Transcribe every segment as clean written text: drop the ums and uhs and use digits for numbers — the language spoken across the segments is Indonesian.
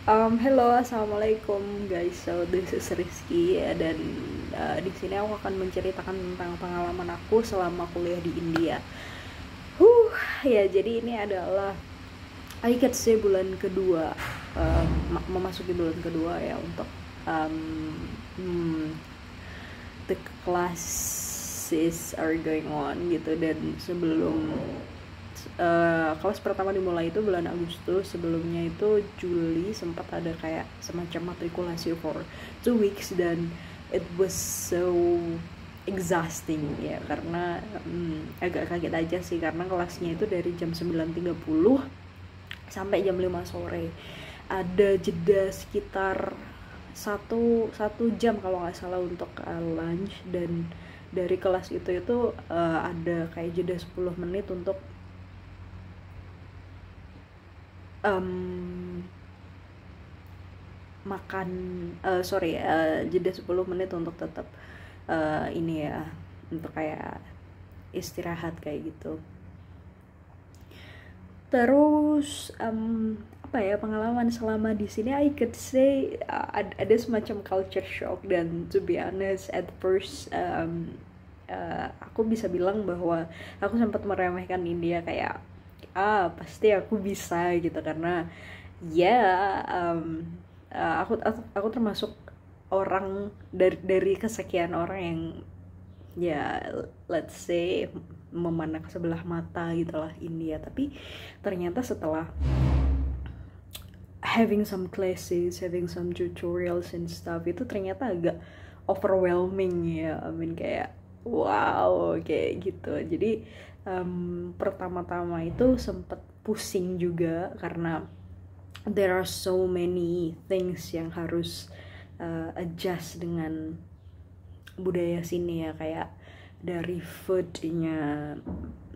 Hello, assalamualaikum guys. So this is Rizky ya, dan di sini aku akan menceritakan tentang pengalaman aku selama kuliah di India. Huh, ya jadi ini adalah I could say bulan kedua, memasuki bulan kedua ya untuk um, hmm, the classes are going on gitu. Dan sebelum kelas pertama dimulai itu bulan Agustus, sebelumnya itu Juli sempat ada kayak semacam matrikulasi for 2 weeks, dan it was so exhausting ya, karena agak kaget aja sih, karena kelasnya itu dari jam 9.30 sampai jam 5 sore. Ada jeda sekitar satu jam kalau nggak salah untuk lunch, dan dari kelas itu ada kayak jeda 10 menit untuk makan, jeda 10 menit untuk tetap ini ya, untuk kayak istirahat kayak gitu. Terus apa ya, pengalaman selama di sini I could say ada semacam culture shock, dan to be honest at first aku bisa bilang bahwa aku sempat meremehkan India, kayak pasti aku bisa gitu, karena ya aku termasuk orang dari kesekian orang yang ya let's say memandang sebelah mata gitulah India. Tapi ternyata setelah having some classes, having some tutorials and stuff, itu ternyata agak overwhelming ya. I mean kayak wow kayak gitu. Jadi pertama-tama itu sempet pusing juga, karena there are so many things yang harus adjust dengan budaya sini ya, kayak dari foodnya,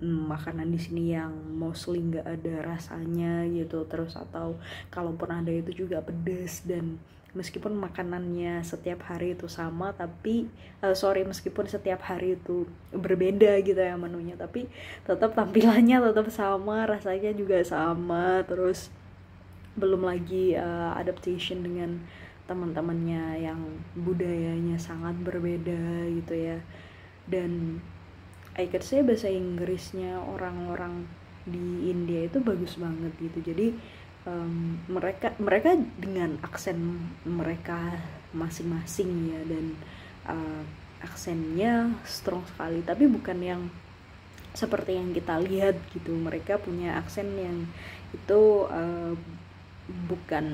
makanan di sini yang mostly nggak ada rasanya gitu, terus atau kalaupun ada itu juga pedas. Dan meskipun makanannya setiap hari itu sama, tapi meskipun setiap hari itu berbeda gitu ya menunya, tapi tetap tampilannya tetap sama, rasanya juga sama. Terus belum lagi adaptation dengan teman-temannya yang budayanya sangat berbeda gitu ya. Dan I could say bahasa Inggrisnya orang-orang di India itu bagus banget gitu. Jadi mereka dengan aksen mereka masing-masing ya, dan aksennya strong sekali, tapi bukan yang seperti yang kita lihat gitu. Mereka punya aksen yang itu bukan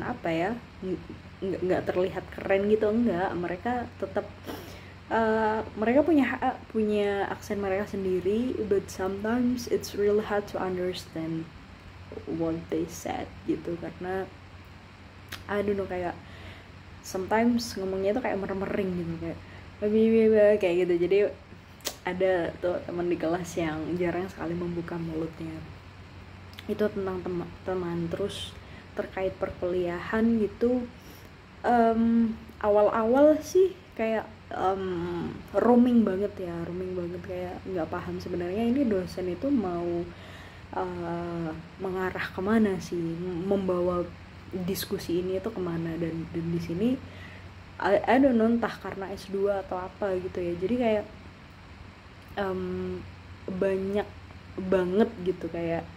apa ya, nggak terlihat keren gitu, enggak. Mereka tetap mereka punya aksen mereka sendiri, but sometimes it's really hard to understand what they said gitu, karena I don't know, kayak sometimes ngomongnya itu kayak merem-mereng gitu, kayak gitu. Jadi ada tuh teman di kelas yang jarang sekali membuka mulutnya, itu tentang teman. Terus terkait perkuliahan gitu, awal-awal sih kayak roaming banget, kayak nggak paham sebenarnya ini dosen itu mau mengarah kemana sih, membawa diskusi ini tuh kemana. Dan di sini I don't know, entah karena S2 atau apa gitu ya, jadi kayak banyak banget gitu, kayak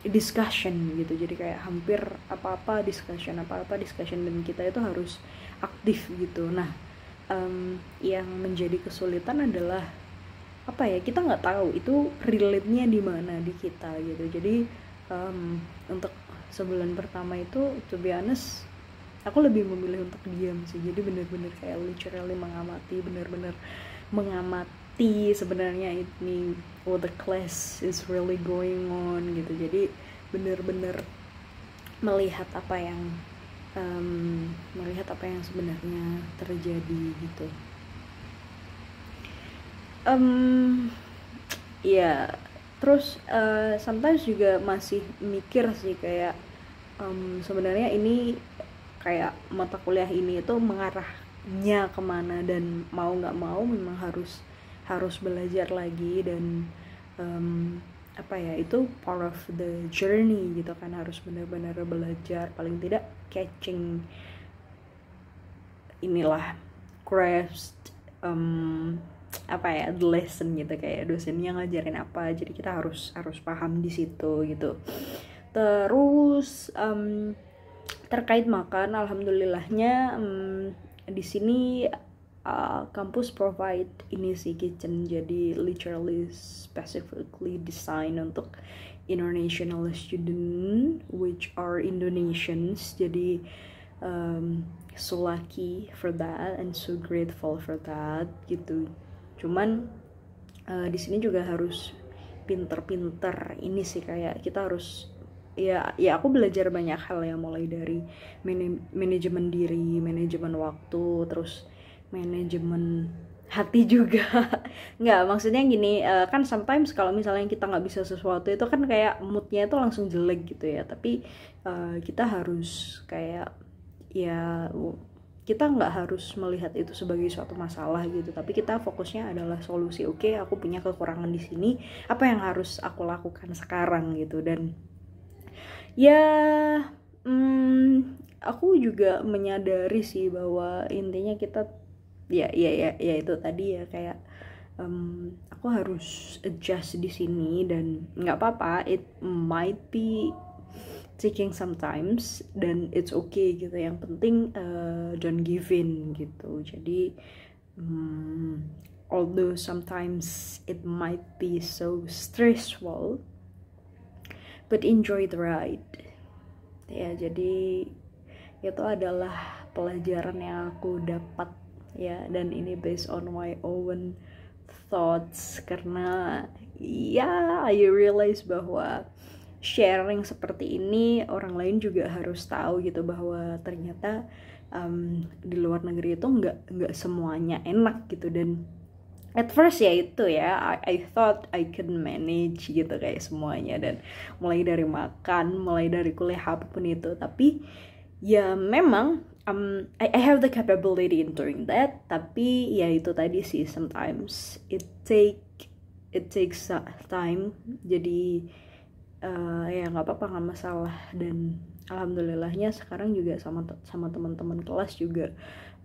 discussion gitu. Jadi kayak hampir apa-apa discussion, dan kita itu harus aktif gitu. Nah yang menjadi kesulitan adalah apa ya, kita nggak tahu itu relate-nya di mana di kita gitu. Jadi untuk sebulan pertama itu to be honest aku lebih memilih untuk diam sih. Jadi bener-bener kayak literally mengamati sebenarnya ini what the class is really going on gitu. Jadi bener-bener melihat apa yang sebenarnya terjadi gitu. Ya terus sometimes juga masih mikir sih, kayak sebenarnya ini kayak mata kuliah ini itu mengarahnya kemana, dan mau nggak mau memang harus belajar lagi. Dan apa ya, itu part of the journey gitu kan, harus benar-benar belajar, paling tidak catching inilah grasp apa ya, the lesson gitu, kayak dosennya ngajarin apa, jadi kita harus paham di situ gitu. Terus terkait makan, alhamdulillahnya di sini kampus provide ini sih kitchen, jadi literally specifically design untuk international student which are Indonesians. Jadi so lucky for that and so grateful for that gitu. Cuman di sini juga harus pinter-pinter ini sih, kayak kita harus ya aku belajar banyak hal ya, mulai dari manajemen diri, manajemen waktu, terus manajemen hati juga. Nggak, maksudnya gini, kan sometimes kalau misalnya kita nggak bisa sesuatu itu kan kayak moodnya itu langsung jelek gitu ya, tapi kita harus kayak ya, kita nggak harus melihat itu sebagai suatu masalah gitu, tapi kita fokusnya adalah solusi. Oke, aku punya kekurangan di sini, apa yang harus aku lakukan sekarang gitu. Dan ya aku juga menyadari sih bahwa intinya kita ya itu tadi ya, kayak aku harus adjust di sini, dan nggak apa-apa, it might be taking sometimes, dan it's okay gitu. Yang penting don't give in gitu. Jadi although sometimes it might be so stressful, but enjoy the ride ya. Jadi itu adalah pelajaran yang aku dapat ya, dan ini based on my own thoughts, karena ya I realize bahwa sharing seperti ini orang lain juga harus tahu gitu, bahwa ternyata di luar negeri itu nggak semuanya enak gitu. Dan at first ya itu ya, I thought I could manage gitu kayak semuanya, dan mulai dari makan, mulai dari kuliah, apapun itu. Tapi ya memang I have the capability in doing that, tapi ya itu tadi sih, sometimes it takes time. Jadi ya nggak apa-apa, nggak masalah. Dan alhamdulillahnya sekarang juga sama teman-teman kelas juga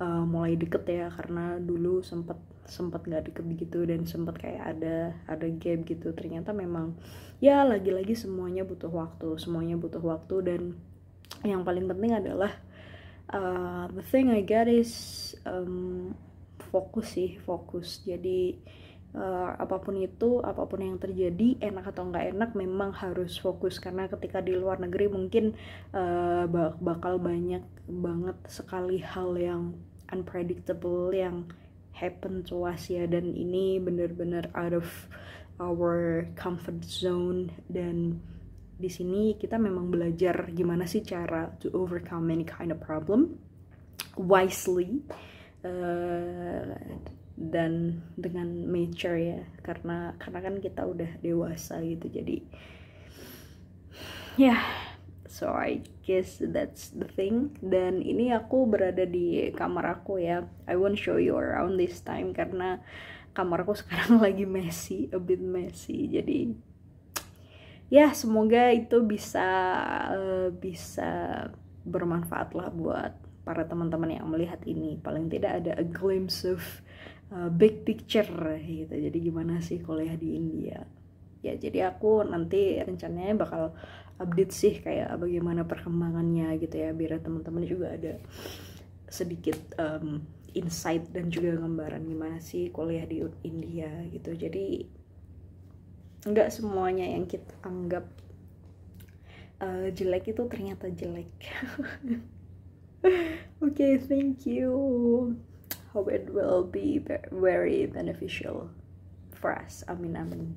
mulai deket ya, karena dulu sempat nggak deket gitu, dan sempat kayak ada gap gitu. Ternyata memang ya lagi-lagi semuanya butuh waktu, dan yang paling penting adalah the thing I get is fokus. Jadi apapun yang terjadi, enak atau nggak enak, memang harus fokus. Karena ketika di luar negeri mungkin bakal banyak banget sekali hal yang unpredictable yang happen to us ya, dan ini benar-benar out of our comfort zone. Dan di sini kita memang belajar gimana sih cara to overcome any kind of problem wisely, dan dengan mature ya, karena kan kita udah dewasa gitu. Jadi ya so I guess that's the thing. Dan ini aku berada di kamar aku ya, I won't show you around this time karena kamar aku sekarang lagi a bit messy. Jadi ya semoga itu bisa bermanfaat lah buat para teman-teman yang melihat ini. Paling tidak ada a glimpse of big picture gitu. Jadi gimana sih kuliah di India ya. Jadi aku nanti rencananya bakal update sih kayak bagaimana perkembangannya gitu ya, biar teman-teman juga ada sedikit insight dan juga gambaran gimana sih kuliah di India gitu. Jadi nggak semuanya yang kita anggap jelek itu ternyata jelek. Okay, thank you. Hope it will be very beneficial for us. Amin amin.